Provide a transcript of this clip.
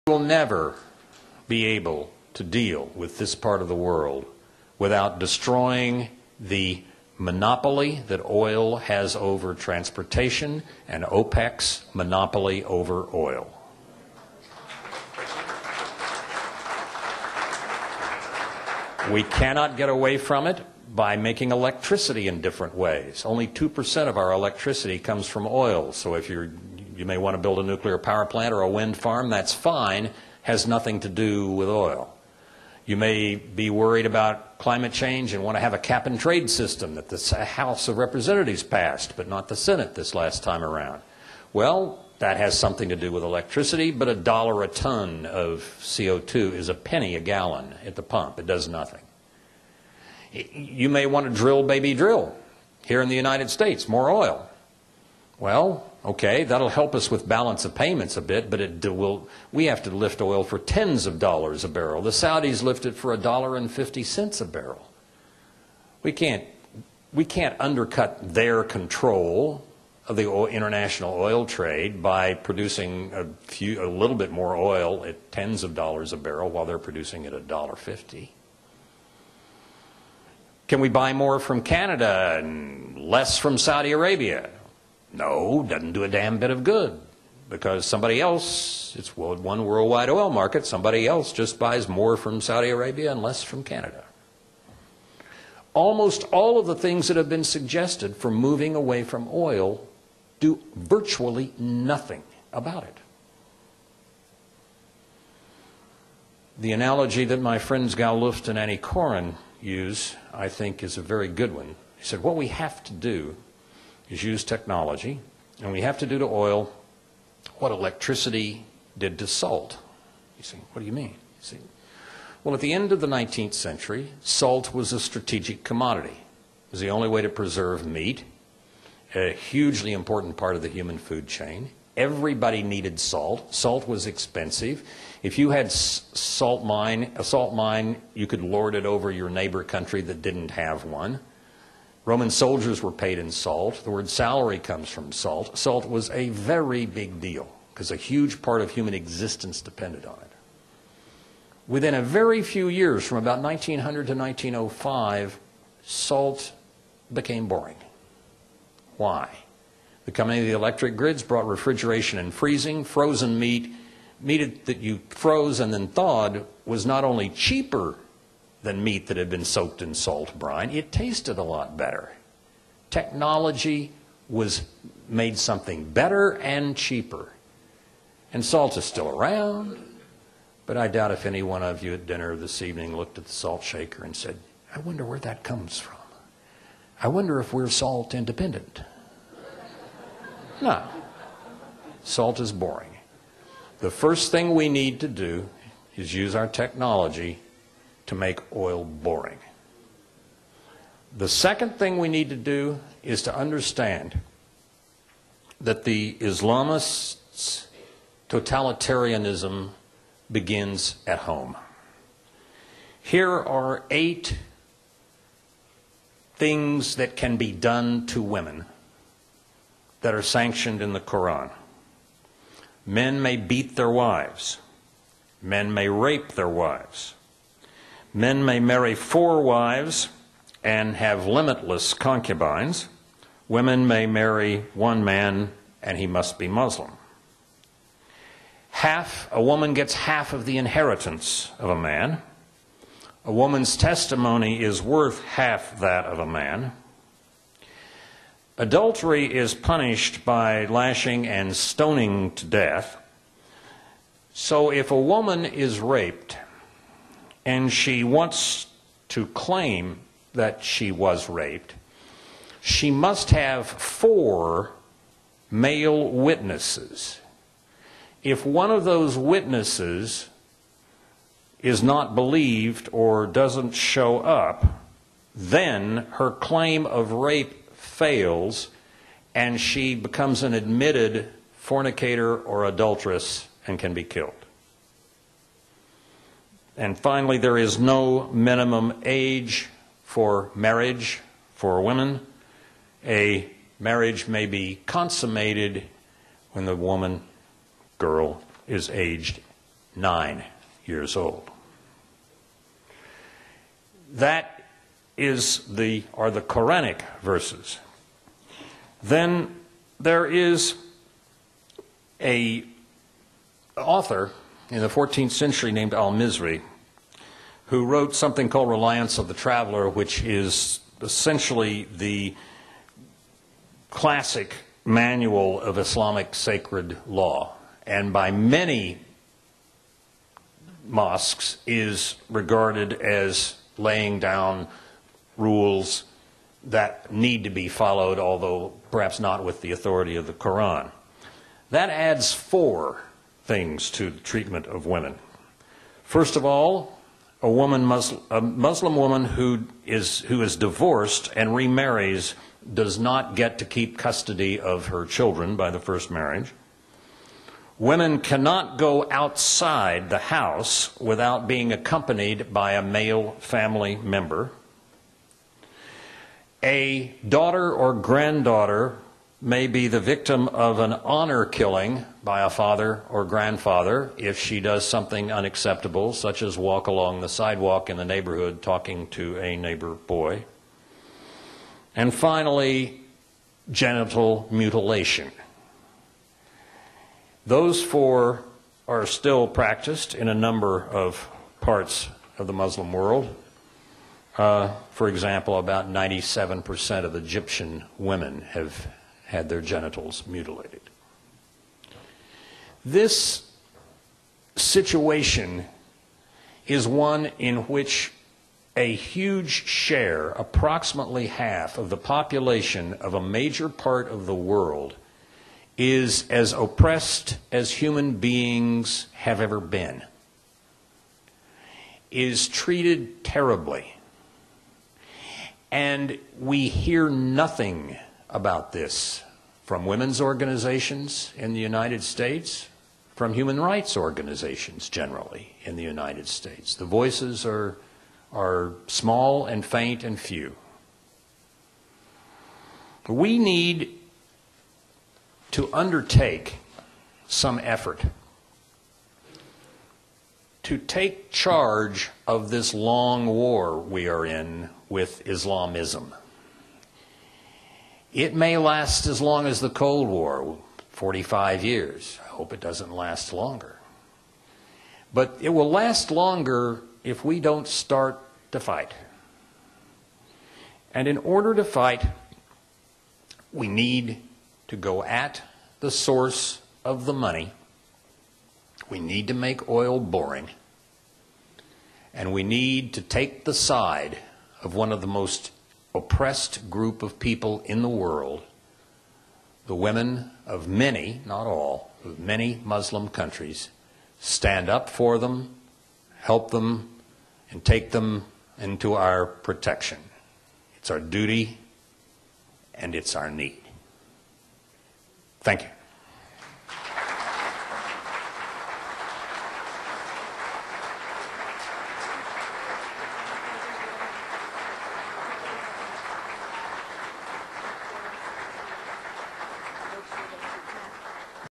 We will never be able to deal with this part of the world without destroying the monopoly that oil has over transportation and OPEC's monopoly over oil. We cannot get away from it by making electricity in different ways. Only 2% of our electricity comes from oil. So if you may want to build a nuclear power plant or a wind farm, that's fine, has nothing to do with oil. You may be worried about climate change and want to have a cap and trade system that the House of Representatives passed, but not the Senate this last time around. Well, that has something to do with electricity, but $1 a ton of CO2 is a penny a gallon at the pump. It does nothing. You may want to drill, baby, drill. Here in the United States, more oil. Well, okay, that'll help us with balance of payments a bit, but we have to lift oil for tens of dollars a barrel. The Saudis lift it for $1.50 a barrel. We can't undercut their control of the international oil trade by producing a little bit more oil at tens of dollars a barrel while they're producing it at $1.50. Can we buy more from Canada and less from Saudi Arabia? No, doesn't do a damn bit of good, because somebody else, it's one worldwide oil market, somebody else just buys more from Saudi Arabia and less from Canada. Almost all of the things that have been suggested for moving away from oil do virtually nothing about it. The analogy that my friends Gal Luft and Annie Coren use, I think, is a very good one. He said, what we have to do is use technology, and we have to do to oil what electricity did to salt. You say, what do you mean? You see, well, at the end of the 19th century, salt was a strategic commodity. It was the only way to preserve meat, a hugely important part of the human food chain. Everybody needed salt. Salt was expensive. If you had a salt mine, you could lord it over your neighbor country that didn't have one. Roman soldiers were paid in salt. The word salary comes from salt. Salt was a very big deal because a huge part of human existence depended on it. Within a very few years, from about 1900 to 1905, salt became boring. Why? The coming of the electric grids brought refrigeration and freezing. Frozen meat that you froze and then thawed was not only cheaper than meat that had been soaked in salt brine, it tasted a lot better. Technology made something better and cheaper. And salt is still around, but I doubt if any one of you at dinner this evening looked at the salt shaker and said, I wonder where that comes from. I wonder if we're salt independent. No. Salt is boring. The first thing we need to do is use our technology to make oil boring. The second thing we need to do is to understand that the Islamists' totalitarianism begins at home. Here are 8 things that can be done to women that are sanctioned in the Quran. Men may beat their wives. Men may rape their wives. Men may marry 4 wives and have limitless concubines. Women may marry 1 man and he must be Muslim. A woman gets half of the inheritance of a man. A woman's testimony is worth half that of a man. Adultery is punished by lashing and stoning to death. So if a woman is raped and she wants to claim that she was raped, she must have 4 male witnesses. If one of those witnesses is not believed or doesn't show up, then her claim of rape fails and she becomes an admitted fornicator or adulteress and can be killed. And finally, there is no minimum age for marriage for women. A marriage may be consummated when the girl, is aged 9 years old. That are the Quranic verses. Then there is an author in the 14th century named Al-Mizri who wrote something called Reliance of the Traveler, which is essentially the classic manual of Islamic sacred law, and by many mosques is regarded as laying down rules that need to be followed, although perhaps not with the authority of the Quran. That adds 4 things to the treatment of women. First of all, a Muslim woman who is divorced and remarries does not get to keep custody of her children by the first marriage. Women cannot go outside the house without being accompanied by a male family member. A daughter or granddaughter may be the victim of an honor killing by a father or grandfather if she does something unacceptable, such as walk along the sidewalk in the neighborhood talking to a neighbor boy. And finally, genital mutilation. Those 4 are still practiced in a number of parts of the Muslim world. For example, about 97% of Egyptian women have had their genitals mutilated. This situation is one in which a huge share, approximately half of the population of a major part of the world, is as oppressed as human beings have ever been, is treated terribly. And we hear nothing about this from women's organizations in the United States, from human rights organizations generally in the United States. The voices are small and faint and few. We need to undertake some effort to take charge of this long war we are in with Islamism. It may last as long as the Cold War, 45 years. I hope it doesn't last longer. But it will last longer if we don't start to fight. And in order to fight, we need to go at the source of the money. We need to make oil boring. And we need to take the side of one of the most oppressed group of people in the world, the women of many, not all, of many Muslim countries, stand up for them, help them, and take them into our protection. It's our duty and it's our need. Thank you.